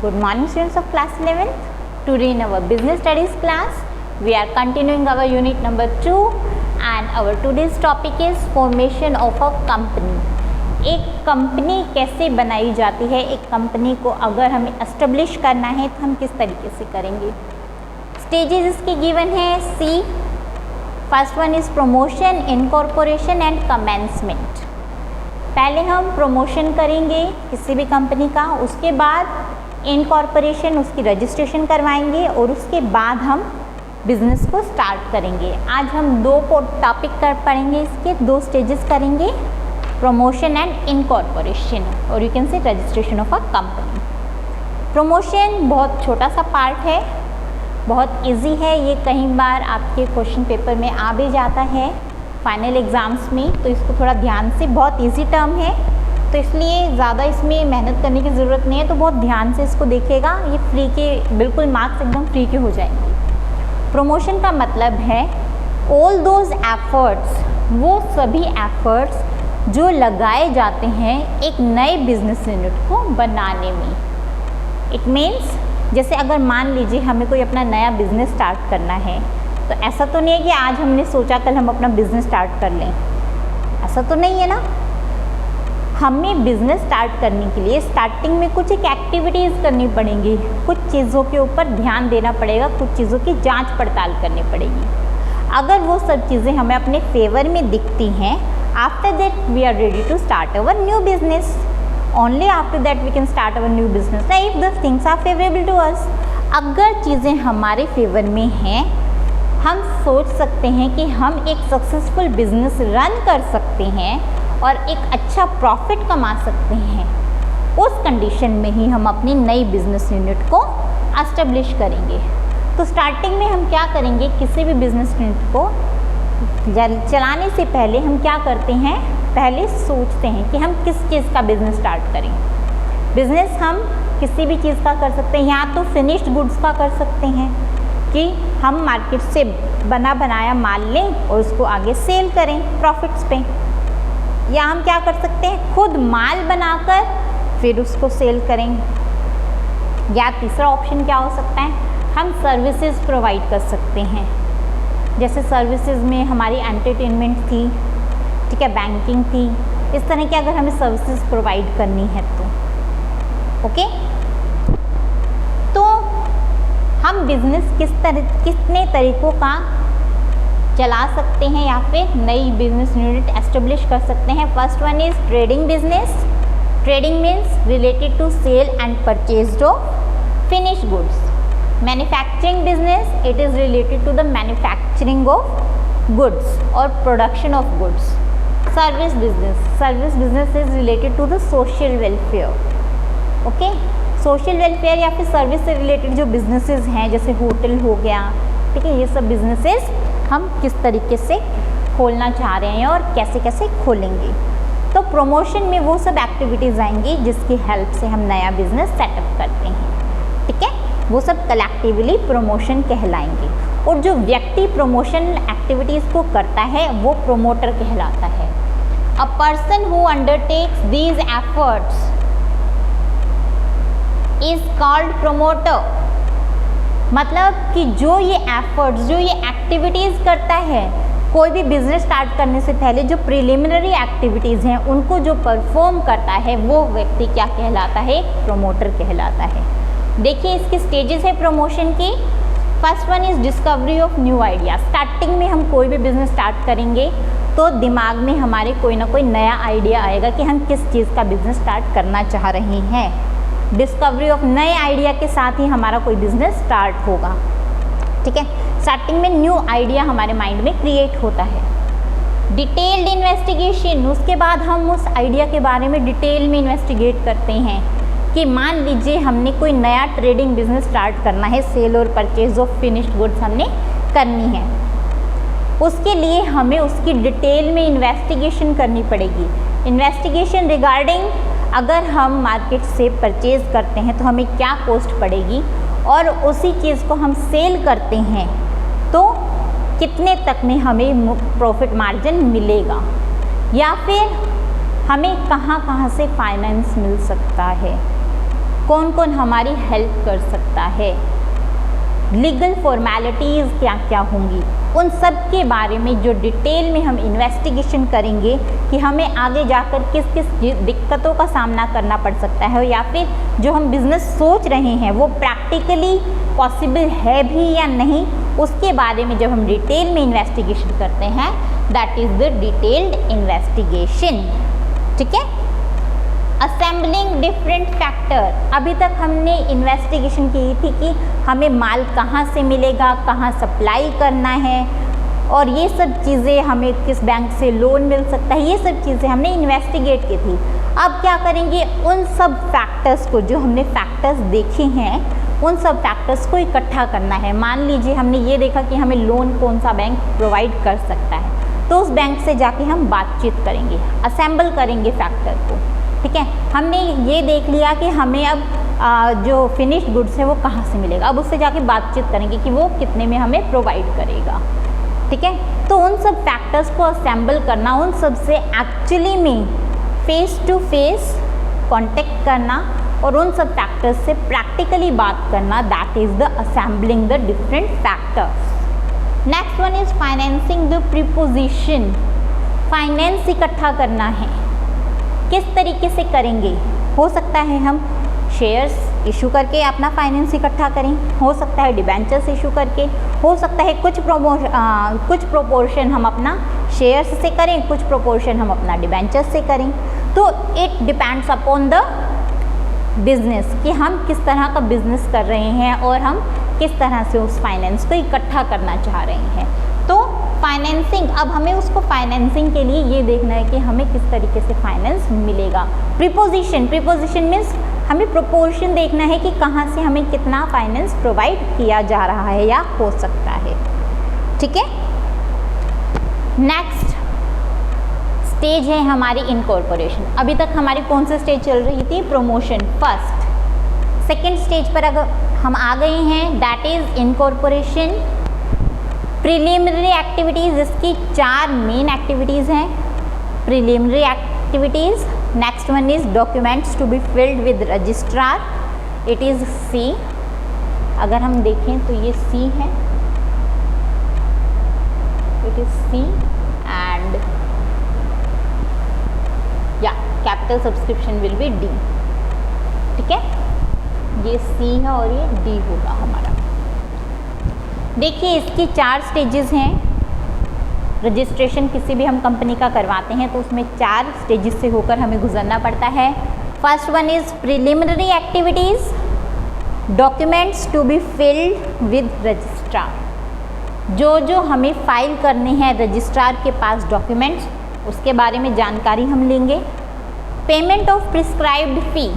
Good morning students of class 11th. Today in our business studies class we are continuing our unit number 2 and our today's topic is formation of a company. एक company कैसे बनाई जाती है, एक company को अगर हमें establish करना है तो हम किस तरीके से करेंगे. स्टेजेस इसके गिवन है सी. First one is promotion, incorporation and commencement. पहले हम प्रमोशन करेंगे किसी भी कंपनी का, उसके बाद इनकॉर्पोरेशन उसकी रजिस्ट्रेशन करवाएंगे और उसके बाद हम बिजनेस को स्टार्ट करेंगे. आज हम दो टॉपिक कर पढ़ेंगे, इसके दो स्टेजेस करेंगे, प्रमोशन एंड इनकॉर्पोरेशन और यू कैन से registration of a company. Promotion बहुत छोटा सा पार्ट है, बहुत इजी है, ये कई बार आपके क्वेश्चन पेपर में आ भी जाता है फाइनल एग्ज़ाम्स में, तो इसको थोड़ा ध्यान से, बहुत इजी टर्म है तो इसलिए ज़्यादा इसमें मेहनत करने की ज़रूरत नहीं है, तो बहुत ध्यान से इसको देखिएगा. ये फ्री के बिल्कुल मार्क्स एकदम फ्री के हो जाएंगे. प्रमोशन का मतलब है ऑल दोज एफर्ट्स, वो सभी एफर्ट्स जो लगाए जाते हैं एक नए बिजनेस यूनिट को बनाने में. इट मीन्स जैसे अगर मान लीजिए हमें कोई अपना नया बिजनेस स्टार्ट करना है, तो ऐसा तो नहीं है कि आज हमने सोचा कल हम अपना बिजनेस स्टार्ट कर लें, ऐसा तो नहीं है ना. हमें बिजनेस स्टार्ट करने के लिए स्टार्टिंग में कुछ एक एक्टिविटीज़ करनी पड़ेंगी, कुछ चीज़ों के ऊपर ध्यान देना पड़ेगा, कुछ चीज़ों की जांच पड़ताल करनी पड़ेगी. अगर वो सब चीज़ें हमें अपने फेवर में दिखती हैं, after that we are ready to start our new business. Only after that we can start our new business if the things are favourable to us. अगर चीज़ें हमारे फेवर में हैं, हम सोच सकते हैं कि हम एक सक्सेसफुल बिजनेस रन कर सकते हैं और एक अच्छा प्रॉफिट कमा सकते हैं, उस कंडीशन में ही हम अपनी नई बिजनेस यूनिट को एस्टेब्लिश करेंगे. तो स्टार्टिंग में हम क्या करेंगे, किसी भी बिजनेस यूनिट को चलाने से पहले हम क्या करते हैं, पहले सोचते हैं कि हम किस चीज़ का बिज़नेस स्टार्ट करें. बिज़नेस हम किसी भी चीज़ का कर सकते हैं, या तो फिनिश्ड गुड्स का कर सकते हैं कि हम मार्केट से बना बनाया माल लें और उसको आगे सेल करें प्रॉफिट्स पे, या हम क्या कर सकते हैं, खुद माल बनाकर फिर उसको सेल करें. या तीसरा ऑप्शन क्या हो सकता है, हम सर्विसेज प्रोवाइड कर सकते हैं. जैसे सर्विसेज में हमारी एंटरटेनमेंट थी, ठीक है, बैंकिंग थी, इस तरह की अगर हमें सर्विसेज प्रोवाइड करनी है तो ओके. तो हम बिज़नेस कितने तरीक़ों का चला सकते हैं या फिर नई बिजनेस यूनिट एस्टेब्लिश कर सकते हैं. First one is trading business. Trading means related to sale and purchase of finished goods. Manufacturing business, it is related to the manufacturing of goods और production of goods. Service business is related to the social welfare. Okay, social welfare या फिर service से related जो businesses हैं, जैसे hotel हो गया, ठीक है, ये सब बिजनेसेस हम किस तरीके से खोलना चाह रहे हैं और कैसे कैसे खोलेंगे. तो प्रमोशन में वो सब एक्टिविटीज़ आएंगी जिसकी हेल्प से हम नया बिजनेस सेटअप करते हैं, ठीक है, वो सब कलेक्टिवली प्रमोशन कहलाएंगे. और जो व्यक्ति प्रमोशन एक्टिविटीज़ को करता है वो प्रमोटर कहलाता है. A person who undertakes these efforts is called promoter. मतलब कि जो ये एफर्ट्स, जो ये एक्टिविटीज़ करता है, कोई भी बिजनेस स्टार्ट करने से पहले जो प्रिलिमिनरी एक्टिविटीज़ हैं उनको जो परफॉर्म करता है वो व्यक्ति क्या कहलाता है, प्रमोटर कहलाता है. देखिए इसकी स्टेजेस है प्रमोशन की. First one is discovery of new idea. Starting में हम कोई भी बिजनेस स्टार्ट करेंगे तो दिमाग में हमारे कोई ना कोई नया आइडिया आएगा कि हम किस चीज़ का बिजनेस स्टार्ट करना चाह रहे हैं. डिस्कवरी ऑफ नए आइडिया के साथ ही हमारा कोई बिजनेस स्टार्ट होगा, ठीक है. स्टार्टिंग में न्यू आइडिया हमारे माइंड में क्रिएट होता है. डिटेल्ड इन्वेस्टिगेशन, उसके बाद हम उस आइडिया के बारे में डिटेल में इन्वेस्टिगेट करते हैं कि मान लीजिए हमने कोई नया ट्रेडिंग बिजनेस स्टार्ट करना है, सेल और परचेज ऑफ फिनिश्ड गुड्स हमने करनी है. उसके लिए हमें उसकी डिटेल में इन्वेस्टिगेशन करनी पड़ेगी. इन्वेस्टिगेशन रिगार्डिंग अगर हम मार्केट से परचेज़ करते हैं तो हमें क्या कॉस्ट पड़ेगी, और उसी चीज़ को हम सेल करते हैं तो कितने तक में हमें प्रॉफिट मार्जिन मिलेगा, या फिर हमें कहाँ कहाँ से फाइनेंस मिल सकता है. कौन कौन हमारी हेल्प कर सकता है, लीगल फॉर्मेलिटीज़ क्या क्या होंगी, उन सब के बारे में जो डिटेल में हम इन्वेस्टिगेशन करेंगे कि हमें आगे जाकर किस किस दिक्कतों का सामना करना पड़ सकता है, या फिर जो हम बिज़नेस सोच रहे हैं वो प्रैक्टिकली पॉसिबल है भी या नहीं, उसके बारे में जब हम डिटेल में इन्वेस्टिगेशन करते हैं, that is the detailed investigation. ठीक है। असेंबलिंग डिफरेंट फैक्टर, अभी तक हमने इन्वेस्टिगेशन की थी कि हमें माल कहाँ से मिलेगा, कहाँ सप्लाई करना है, और ये सब चीज़ें, हमें किस बैंक से लोन मिल सकता है, ये सब चीज़ें हमने इन्वेस्टिगेट की थी। अब क्या करेंगे, उन सब फैक्टर्स को, जो हमने फैक्टर्स देखे हैं, उन सब फैक्टर्स को इकट्ठा करना है। मान लीजिए हमने ये देखा कि हमें लोन कौन सा बैंक प्रोवाइड कर सकता है, तो उस बैंक से जाके हम बातचीत करेंगे, असेंबल करेंगे फैक्टर को। ठीक है। हमने ये देख लिया कि हमें अब जो फिनिश्ड गुड्स है वो कहाँ से मिलेगा, अब उससे जाके बातचीत करेंगे कि वो कितने में हमें प्रोवाइड करेगा। ठीक है। तो उन सब फैक्टर्स को असेंबल करना, उन सब से एक्चुअली में फेस टू फेस कांटेक्ट करना और उन सब फैक्टर्स से प्रैक्टिकली बात करना, that is the assembling the different factors. Next one is financing the preposition. Finance इकट्ठा करना है, किस तरीके से करेंगे, हो सकता है हम शेयर्स इशू करके अपना फाइनेंस इकट्ठा करें, हो सकता है डिबेंचर्स इशू करके, हो सकता है कुछ प्रोपोर्शन हम अपना शेयर्स से करें, कुछ प्रोपोर्शन हम अपना डिबेंचर्स से करें। तो it depends upon the business कि हम किस तरह का बिजनेस कर रहे हैं और हम किस तरह से उस फाइनेंस को इकट्ठा करना चाह रहे हैं। तो फाइनेंसिंग, अब हमें उसको फाइनेंसिंग के लिए ये देखना है कि हमें किस तरीके से फाइनेंस मिलेगा। प्रीपोजिशन, प्रीपोजिशन मीन्स हमें प्रोपोर्शन देखना है कि कहाँ से हमें कितना फाइनेंस प्रोवाइड किया जा रहा है या हो सकता है। ठीक है। नेक्स्ट स्टेज है हमारी इनकॉर्पोरेशन। अभी तक हमारी कौन सी स्टेज चल रही थी, प्रमोशन फर्स्ट। सेकेंड स्टेज पर अगर हम आ गए हैं, that is incorporation. Preliminary activities, इसकी 4 मेन एक्टिविटीज़ हैं। Preliminary activities, next one is documents to be filed with registrar, it is C. अगर हम देखें तो ये सी है, इट इज़ सी एंड या capital subscription will be D. ठीक है, ये सी है और ये डी होगा हमारा। देखिए इसकी 4 स्टेजेस हैं। रजिस्ट्रेशन किसी भी हम कंपनी का करवाते हैं तो उसमें 4 स्टेजेस से होकर हमें गुजरना पड़ता है। First one is preliminary activities, documents to be filed with registrar. जो हमें फाइल करने हैं रजिस्ट्रार के पास डॉक्यूमेंट्स, उसके बारे में जानकारी हम लेंगे। Payment of prescribed fee,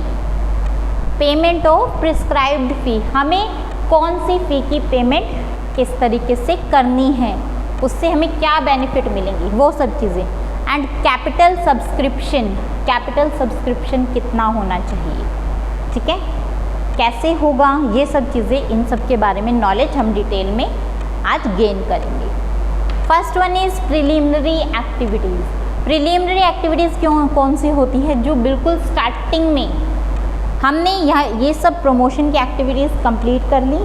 payment of prescribed fee, हमें कौन सी फ़ी की पेमेंट किस तरीके से करनी है, उससे हमें क्या बेनिफिट मिलेंगी, वो सब चीज़ें। And capital subscription, capital subscription कितना होना चाहिए, ठीक है, कैसे होगा, ये सब चीज़ें, इन सब के बारे में नॉलेज हम डिटेल में आज गेन करेंगे। First one is preliminary activities. Preliminary activities क्यों कौन सी होती है, जो बिल्कुल स्टार्टिंग में हमने ये सब प्रमोशन की एक्टिविटीज़ कंप्लीट कर ली।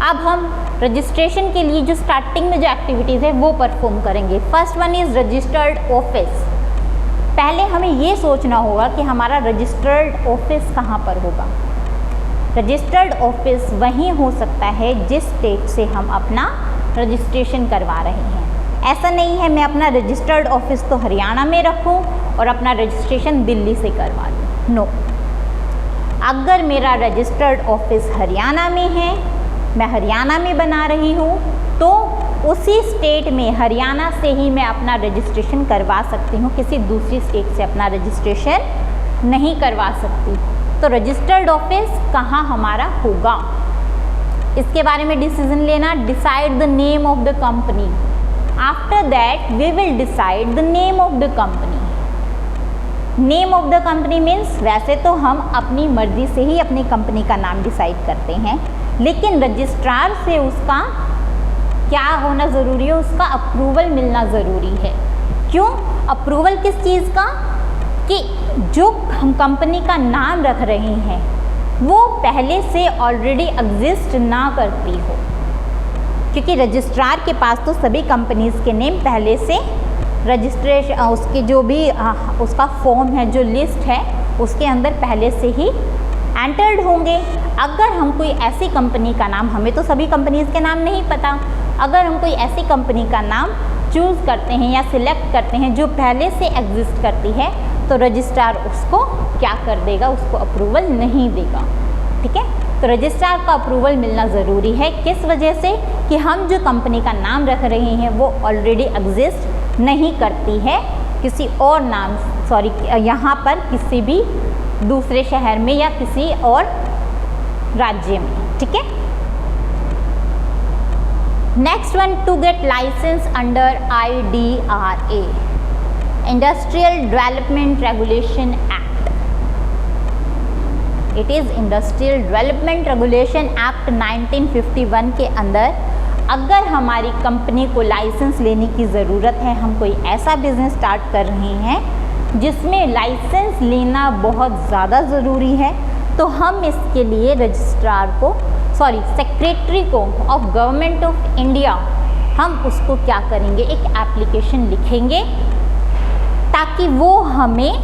अब हम रजिस्ट्रेशन के लिए जो स्टार्टिंग में जो एक्टिविटीज़ है वो परफॉर्म करेंगे। First one is registered office. पहले हमें ये सोचना होगा कि हमारा रजिस्टर्ड ऑफिस कहाँ पर होगा। रजिस्टर्ड ऑफिस वहीं हो सकता है जिस स्टेट से हम अपना रजिस्ट्रेशन करवा रहे हैं। ऐसा नहीं है मैं अपना रजिस्टर्ड ऑफिस तो हरियाणा में रखूं और अपना रजिस्ट्रेशन दिल्ली से करवा लूँ, नो। अगर मेरा रजिस्टर्ड ऑफिस हरियाणा में है, मैं हरियाणा में बना रही हूँ, तो उसी स्टेट में हरियाणा से ही मैं अपना रजिस्ट्रेशन करवा सकती हूँ, किसी दूसरी स्टेट से अपना रजिस्ट्रेशन नहीं करवा सकती। तो रजिस्टर्ड ऑफिस कहाँ हमारा होगा, इसके बारे में डिसीजन लेना। Decide the name of the company, after that we will decide the name of the company. Name of the company means वैसे तो हम अपनी मर्जी से ही अपनी कंपनी का नाम डिसाइड करते हैं, लेकिन रजिस्ट्रार से उसका क्या होना ज़रूरी है, उसका अप्रूवल मिलना ज़रूरी है। क्यों अप्रूवल, किस चीज़ का, कि जो हम कंपनी का नाम रख रहे हैं वो पहले से ऑलरेडी एग्जिस्ट ना करती हो, क्योंकि रजिस्ट्रार के पास तो सभी कंपनीज़ के नेम पहले से रजिस्ट्रेशन, उसके जो भी उसका फॉर्म है, जो लिस्ट है, उसके अंदर पहले से ही एंटर्ड होंगे। अगर हम कोई ऐसी कंपनी का नाम, हमें तो सभी कंपनीज़ के नाम नहीं पता, अगर हम कोई ऐसी कंपनी का नाम चूज़ करते हैं या सिलेक्ट करते हैं जो पहले से एग्जिस्ट करती है, तो रजिस्ट्रार उसको क्या कर देगा, उसको अप्रूवल नहीं देगा। ठीक है, तो रजिस्ट्रार का अप्रूवल मिलना ज़रूरी है। किस वजह से? कि हम जो कंपनी का नाम रख रहे हैं वो ऑलरेडी एग्जिस्ट नहीं करती है किसी और नाम, यहाँ पर किसी भी दूसरे शहर में या किसी और राज्य में। ठीक है, next one, to get licence under IDRA, industrial development regulation act. It is industrial development regulation act 1951 के अंदर अगर हमारी कंपनी को लाइसेंस लेने की ज़रूरत है, हम कोई ऐसा बिज़नेस स्टार्ट कर रहे हैं जिसमें लाइसेंस लेना बहुत ज़्यादा ज़रूरी है, तो हम इसके लिए रजिस्ट्रार को, सेक्रेटरी को ऑफ गवर्नमेंट ऑफ इंडिया, हम उसको क्या करेंगे, एक एप्लीकेशन लिखेंगे ताकि वो हमें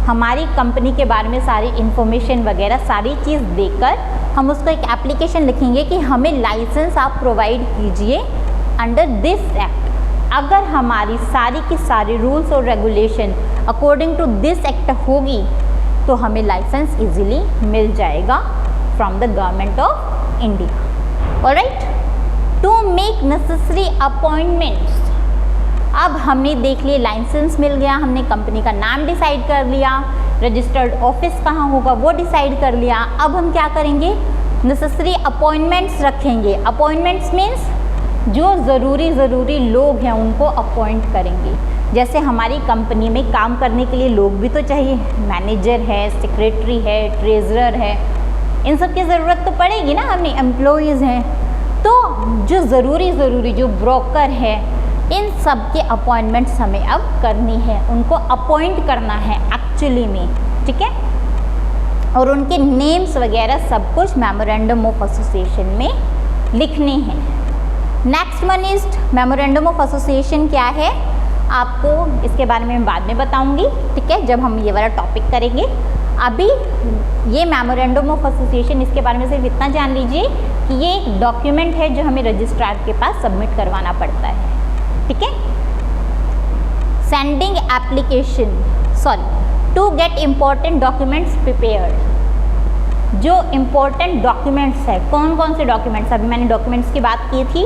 हमारी कंपनी के बारे में सारी इन्फॉर्मेशन वगैरह सारी चीज़ देकर हम उसको एक एप्लीकेशन लिखेंगे कि हमें लाइसेंस आप प्रोवाइड कीजिए अंडर दिस एक्ट। अगर हमारी सारी की सारी रूल्स और regulation according to this act होगी तो हमें लाइसेंस इजीली मिल जाएगा from the government of India. Alright, to make necessary appointments, अब हमने देख लिया लाइसेंस मिल गया, हमने कंपनी का नाम डिसाइड कर लिया, रजिस्टर्ड ऑफिस कहाँ होगा वो डिसाइड कर लिया। अब हम क्या करेंगे, नेसेसरी अपॉइंटमेंट्स रखेंगे। अपॉइंटमेंट्स मीन्स जो ज़रूरी लोग हैं उनको अपॉइंट करेंगे। जैसे हमारी कंपनी में काम करने के लिए लोग भी तो चाहिए, मैनेजर है, सेक्रेटरी है, ट्रेजरर है, इन सब की ज़रूरत तो पड़ेगी ना, हमें एम्प्लॉयज़ हैं, तो जो ज़रूरी जो ब्रोकर है, इन सब के अपॉइंटमेंट्स हमें अब करनी है, उनको अपॉइंट करना है एक्चुअली में। ठीक है, और उनके नेम्स वगैरह सब कुछ मेमोरेंडम ऑफ एसोसिएशन में लिखने हैं। Next one is memorandum of association क्या है, आपको इसके बारे में मैं बाद में बताऊंगी। ठीक है, जब हम ये वाला टॉपिक करेंगे। अभी ये मेमोरेंडम ऑफ एसोसिएशन, इसके बारे में सिर्फ इतना जान लीजिए कि ये एक डॉक्यूमेंट है जो हमें रजिस्ट्रार के पास सबमिट करवाना पड़ता है। ठीक है, sending application, to get important documents prepared. जो इम्पोर्टेंट डॉक्यूमेंट्स है, कौन कौन से डॉक्यूमेंट्स, अभी मैंने डॉक्यूमेंट्स की बात की थी,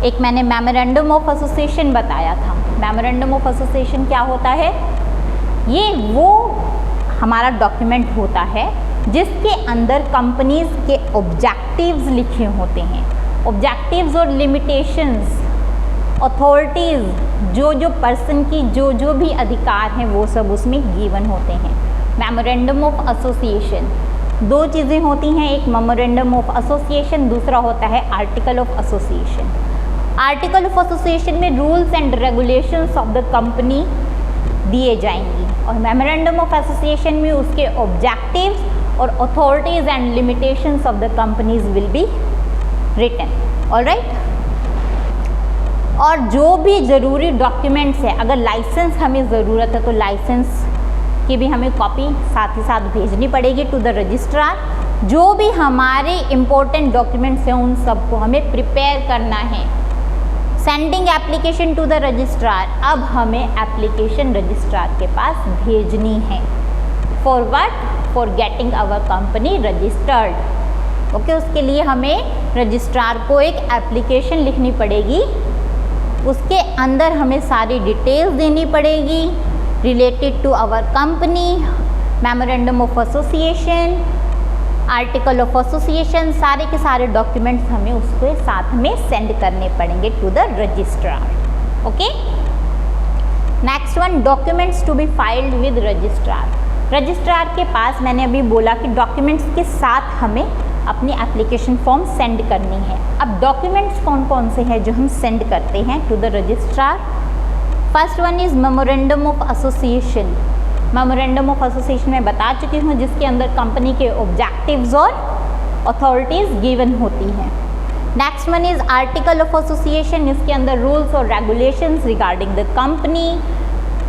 एक मैंने मेमोरेंडम ऑफ एसोसिएशन बताया था। मेमोरेंडम ऑफ एसोसिएशन क्या होता है, ये वो हमारा डॉक्यूमेंट होता है जिसके अंदर कंपनीज के ऑब्जेक्टिव्स लिखे होते हैं। ऑब्जेक्टिव्स और लिमिटेशंस, अथॉरिटीज़, जो पर्सन की जो भी अधिकार हैं वो सब उसमें गिवन होते हैं। मेमोरेंडम ऑफ एसोसिएशन, दो चीज़ें होती हैं, एक मेमोरेंडम ऑफ एसोसिएशन, दूसरा होता है article of association. Article of association में rules and regulations of the company दिए जाएंगी और मेमोरेंडम ऑफ एसोसिएशन में उसके ऑब्जेक्टिव्स और authorities and limitations of the companies will be written. Alright, और जो भी ज़रूरी डॉक्यूमेंट्स है, अगर लाइसेंस हमें ज़रूरत है तो लाइसेंस की भी हमें कॉपी साथ ही साथ भेजनी पड़ेगी टू द रजिस्ट्रार। जो भी हमारे इम्पोर्टेंट डॉक्यूमेंट्स हैं उन सबको हमें प्रिपेयर करना है। Sending application to the registrar, अब हमें एप्लीकेशन रजिस्ट्रार के पास भेजनी है। For what, for getting our company registered. Okay, उसके लिए हमें रजिस्ट्रार को एक एप्लीकेशन लिखनी पड़ेगी, उसके अंदर हमें सारी डिटेल्स देनी पड़ेगी related to our company, memorandum of association, article of association, सारे के सारे डॉक्यूमेंट्स हमें उसके साथ में सेंड करने पड़ेंगे to the registrar. Okay, next one, documents to be filed with registrar. Registrar के पास मैंने अभी बोला कि डॉक्यूमेंट्स के साथ हमें अपनी एप्लीकेशन फॉर्म सेंड करनी है। अब डॉक्यूमेंट्स कौन कौन से हैं जो हम सेंड करते हैं to the registrar. First one is memorandum of association. Memorandum of association में बता चुकी हूँ, जिसके अंदर कंपनी के ऑब्जेक्टिव्स और अथॉरिटीज़ गिवन होती हैं। Next one is article of association, इसके अंदर रूल्स और regulations regarding the company,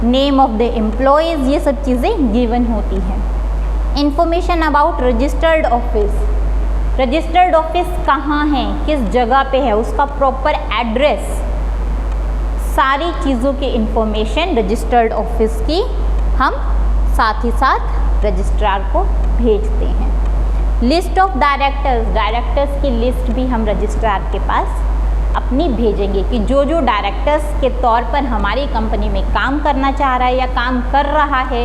name of the employees, ये सब चीज़ें गिवन होती हैं। Information about registered office, registered office कहाँ है, किस जगह पे है, उसका प्रॉपर एड्रेस, सारी चीज़ों की इंफॉर्मेशन रजिस्टर्ड ऑफिस की हम साथ ही साथ रजिस्ट्रार को भेजते हैं। लिस्ट ऑफ डायरेक्टर्स, डायरेक्टर्स की लिस्ट भी हम रजिस्ट्रार के पास अपनी भेजेंगे कि जो जो डायरेक्टर्स के तौर पर हमारी कंपनी में काम करना चाह रहा है या काम कर रहा है,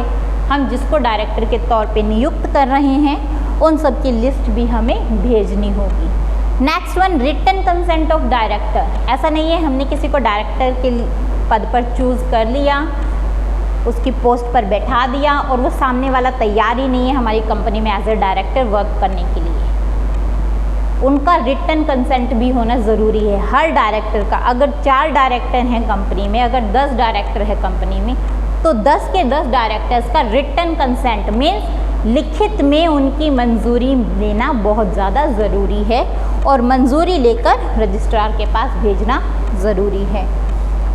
हम जिसको डायरेक्टर के तौर पे नियुक्त कर रहे हैं, उन सब की लिस्ट भी हमें भेजनी होगी। Next one, written consent of director. ऐसा नहीं है हमने किसी को डायरेक्टर के पद पर चूज़ कर लिया, उसकी पोस्ट पर बैठा दिया और वो सामने वाला तैयार ही नहीं है हमारी कंपनी में एज ए डायरेक्टर वर्क करने के लिए। उनका रिटन कंसेंट भी होना ज़रूरी है। हर डायरेक्टर का, अगर 4 डायरेक्टर हैं कंपनी में, अगर 10 डायरेक्टर है कंपनी में, तो 10 के 10 डायरेक्टर्स का रिटन कंसेंट मीन्स लिखित में उनकी मंजूरी लेना बहुत ज़्यादा ज़रूरी है और मंजूरी लेकर रजिस्ट्रार के पास भेजना ज़रूरी है।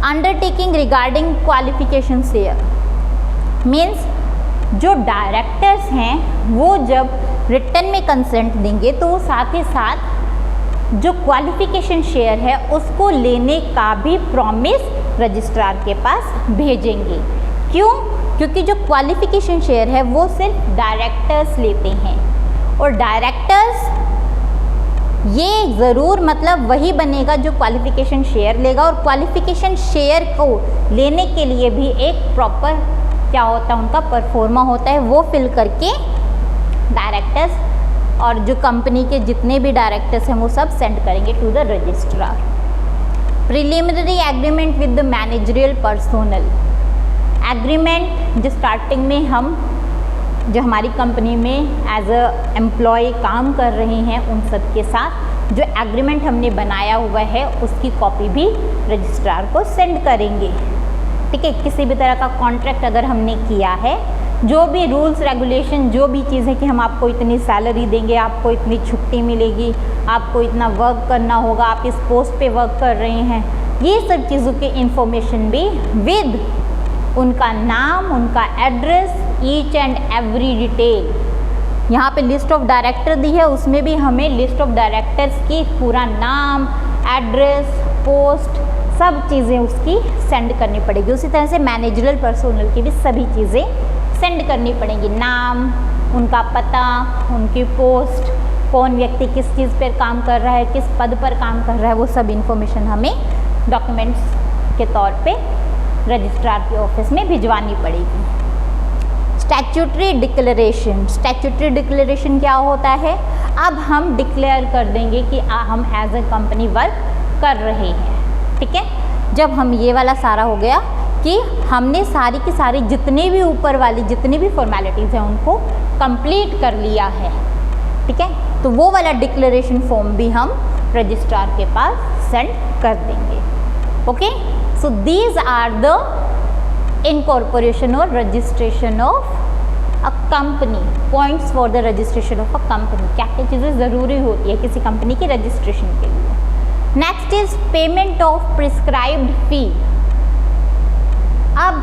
Undertaking regarding qualification share means जो डायरेक्टर्स हैं वो जब रिटन में कंसेंट देंगे तो वो साथ ही साथ जो क्वालिफिकेशन शेयर है उसको लेने का भी प्रॉमिस रजिस्ट्रार के पास भेजेंगे। क्यों? क्योंकि जो क्वालिफिकेशन शेयर है वो सिर्फ डायरेक्टर्स लेते हैं और डायरेक्टर्स ये ज़रूर मतलब वही बनेगा जो क्वालिफिकेशन शेयर लेगा, और क्वालिफिकेशन शेयर को लेने के लिए भी एक प्रॉपर क्या होता है, उनका परफॉर्मा होता है, वो फिल करके डायरेक्टर्स और जो कंपनी के जितने भी डायरेक्टर्स हैं वो सब सेंड करेंगे to the registrar. Preliminary agreement with the managerial personnel, agreement जो स्टार्टिंग में हम जो हमारी कंपनी में एज अ एम्प्लॉय काम कर रहे हैं उन सब के साथ जो एग्रीमेंट हमने बनाया हुआ है उसकी कॉपी भी रजिस्ट्रार को सेंड करेंगे। ठीक है, किसी भी तरह का कॉन्ट्रैक्ट अगर हमने किया है, जो भी रूल्स रेगुलेशन, जो भी चीज़ है कि हम आपको इतनी सैलरी देंगे, आपको इतनी छुट्टी मिलेगी, आपको इतना वर्क करना होगा, आप इस पोस्ट पे वर्क कर रहे हैं, ये सब चीज़ों की इंफॉर्मेशन भी विद उनका नाम, उनका address, each and every detail. यहाँ पे लिस्ट ऑफ डायरेक्टर दी है, उसमें भी हमें लिस्ट ऑफ डायरेक्टर्स की पूरा नाम, एड्रेस, पोस्ट, सब चीज़ें उसकी सेंड करनी पड़ेगी। उसी तरह से मैनेजरल पर्सोनल की भी सभी चीज़ें सेंड करनी पड़ेंगी, नाम, उनका पता, उनकी पोस्ट, कौन व्यक्ति किस चीज़ पर काम कर रहा है, किस पद पर काम कर रहा है, वो सब इन्फॉर्मेशन हमें डॉक्यूमेंट्स के तौर पे रजिस्ट्रार के ऑफिस में भिजवानी पड़ेगी। स्टैट्यूटरी डिक्लेरेशन, स्टैट्यूटरी डिक्लेरेशन क्या होता है? अब हम डिक्लेयर कर देंगे कि हम एज ए कंपनी वर्क कर रहे हैं। ठीक है, जब हम ये वाला सारा हो गया कि हमने सारी की सारी जितने भी ऊपर वाली जितनी भी फॉर्मेलिटीज़ हैं उनको कंप्लीट कर लिया है। ठीक है, तो वो वाला डिक्लेरेशन फॉर्म भी हम रजिस्ट्रार के पास सेंड कर देंगे। Okay, so these are the incorporation और registration of a company, points for the registration of a company. क्या क्या चीज़ें ज़रूरी होती है किसी कंपनी की रजिस्ट्रेशन के लिए। Next is payment of prescribed fee. अब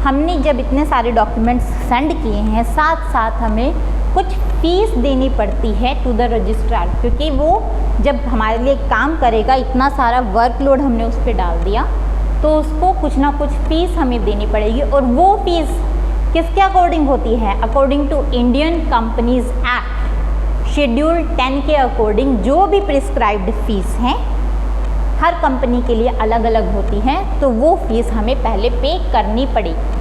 हमने जब इतने सारे डॉक्यूमेंट्स सेंड किए हैं, साथ साथ हमें कुछ फीस देनी पड़ती है टू द रजिस्ट्रार, क्योंकि वो जब हमारे लिए काम करेगा, इतना सारा वर्कलोड हमने उस पर डाल दिया, तो उसको कुछ ना कुछ फ़ीस हमें देनी पड़ेगी। और वो फीस किसके अकॉर्डिंग होती है? According to Indian companies act schedule 10 के अकॉर्डिंग जो भी प्रिस्क्राइब्ड फीस हैं हर कंपनी के लिए अलग अलग होती हैं, तो वो फीस हमें पहले पे करनी पड़ेगी।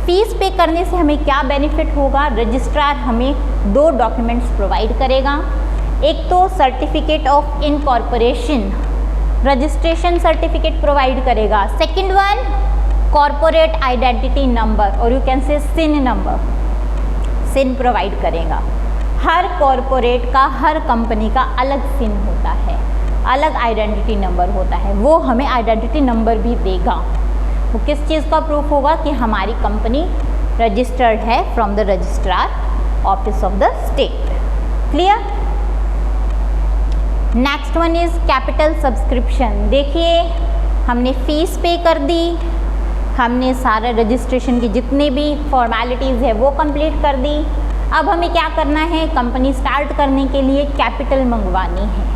फीस पे करने से हमें क्या बेनिफिट होगा? रजिस्ट्रार हमें 2 डॉक्यूमेंट्स प्रोवाइड करेगा। एक तो certificate of incorporation, registration certificate provide करेगा। Second one corporate identity number और you can say CIN number, sin provide करेगा। हर कॉर्पोरेट का, हर कंपनी का अलग सिन होता है, अलग आइडेंटिटी नंबर होता है, वो हमें आइडेंटिटी नंबर भी देगा। वो किस चीज़ का प्रूफ होगा कि हमारी कंपनी रजिस्टर्ड है from the registrar office of the state. Clear. Next one is capital subscription. देखिए हमने फीस पे कर दी, हमने सारा रजिस्ट्रेशन की जितनी भी फॉर्मेलिटीज़ है वो कंप्लीट कर दी। अब हमें क्या करना है, कंपनी स्टार्ट करने के लिए कैपिटल मंगवानी है।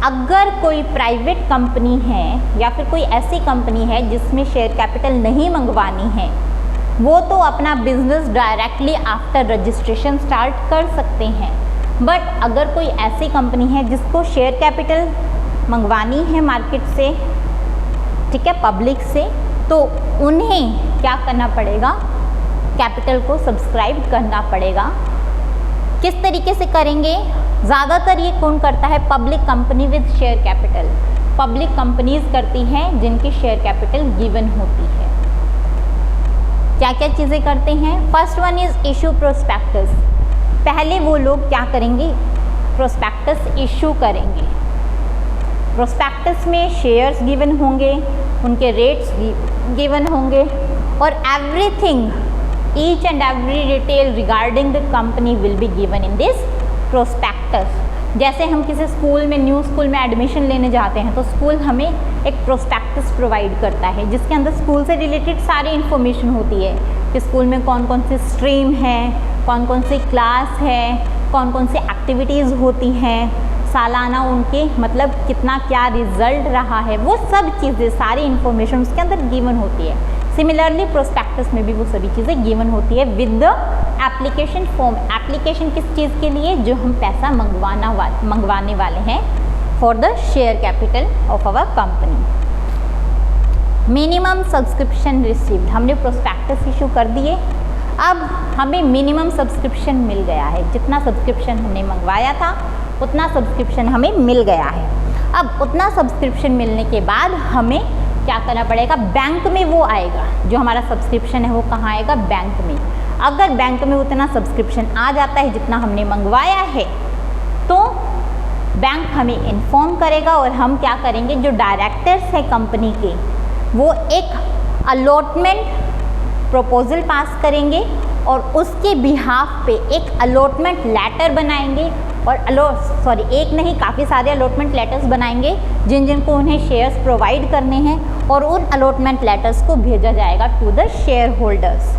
अगर कोई प्राइवेट कंपनी है या फिर कोई ऐसी कंपनी है जिसमें शेयर कैपिटल नहीं मंगवानी है, वो तो अपना business directly after registration start कर सकते हैं। बट अगर कोई ऐसी कंपनी है जिसको शेयर कैपिटल मंगवानी है मार्केट से, ठीक है, पब्लिक से, तो उन्हें क्या करना पड़ेगा, कैपिटल को सब्सक्राइब करना पड़ेगा। किस तरीके से करेंगे, ज़्यादातर ये कौन करता है, public company with share capital. Public companies करती हैं जिनकी शेयर कैपिटल गिवन होती है। क्या क्या चीज़ें करते हैं, first one is issue prospectus. पहले वो लोग क्या करेंगे, प्रोस्पेक्टस इशू करेंगे। प्रोस्पेक्टस में शेयर्स गिवन होंगे, उनके रेट्स गिवन होंगे और everything, each and every detail regarding the company will be given in this prospectus। जैसे हम किसी स्कूल में, न्यू स्कूल में एडमिशन लेने जाते हैं तो स्कूल हमें एक प्रोस्पेक्टस प्रोवाइड करता है जिसके अंदर स्कूल से रिलेटेड सारी इन्फॉर्मेशन होती है कि स्कूल में कौन कौन सी स्ट्रीम है, कौन कौन सी क्लास है, कौन कौन सी एक्टिविटीज़ होती हैं, सालाना उनके मतलब कितना क्या रिजल्ट रहा है, वो सब चीज़ें, सारी इन्फॉर्मेशन उसके अंदर गिवन होती है। सिमिलरली प्रोस्पेक्टस में भी वो सभी चीज़ें गिवन होती है with the application form. Application किस चीज़ के लिए, जो हम पैसा मंगवाने वाले हैं for the share capital of our company. Minimum subscription received, हमने प्रोस्पेक्टस इशू कर दिए, अब हमें मिनिमम सब्सक्रिप्शन मिल गया है। जितना सब्सक्रिप्शन हमने मंगवाया था उतना सब्सक्रिप्शन हमें मिल गया है। अब उतना सब्सक्रिप्शन मिलने के बाद हमें क्या करना पड़ेगा, बैंक में वो आएगा, जो हमारा सब्सक्रिप्शन है वो कहाँ आएगा, बैंक में। अगर बैंक में उतना सब्सक्रिप्शन आ जाता है जितना हमने मंगवाया है, तो बैंक हमें इन्फॉर्म करेगा और हम क्या करेंगे, जो डायरेक्टर्स हैं कंपनी के, वो एक अलॉटमेंट प्रपोजल पास करेंगे और उसके बिहाफ पे एक अलॉटमेंट लेटर बनाएंगे और एक नहीं, काफ़ी सारे अलॉटमेंट लेटर्स बनाएंगे जिन जिनको उन्हें शेयर्स प्रोवाइड करने हैं और उन अलॉटमेंट लेटर्स को भेजा जाएगा to the shareholders.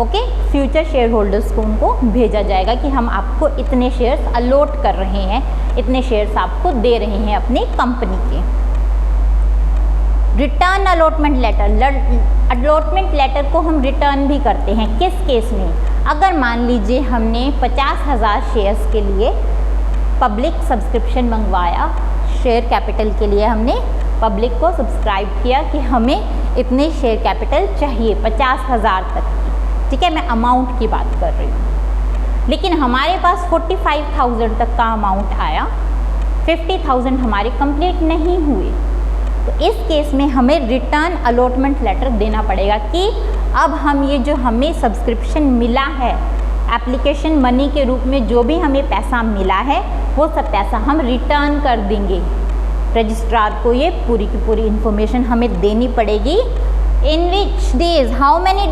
Okay, future shareholders को उनको भेजा जाएगा कि हम आपको इतने शेयर्स अलॉट कर रहे हैं, इतने शेयर्स आपको दे रहे हैं अपनी कंपनी के। Return allotment letter, allotment letter को हम रिटर्न भी करते हैं। किस केस में, अगर मान लीजिए हमने 50,000 शेयर्स के लिए पब्लिक सब्सक्रिप्शन मंगवाया, शेयर कैपिटल के लिए हमने पब्लिक को सब्सक्राइब किया कि हमें इतने शेयर कैपिटल चाहिए 50,000 तक की, ठीक है, मैं अमाउंट की बात कर रही हूँ। लेकिन हमारे पास 45,000 तक का अमाउंट आया, 50,000 हमारे कंप्लीट नहीं हुए, तो इस केस में हमें रिटर्न अलॉटमेंट लेटर देना पड़ेगा कि अब हम ये जो हमें सब्सक्रिप्शन मिला है, एप्लीकेशन मनी के रूप में जो भी हमें पैसा मिला है, वो सब पैसा हम रिटर्न कर देंगे। रजिस्ट्रार को ये पूरी की पूरी इन्फॉर्मेशन हमें देनी पड़ेगी। इन विच डेज, हाउ मैनी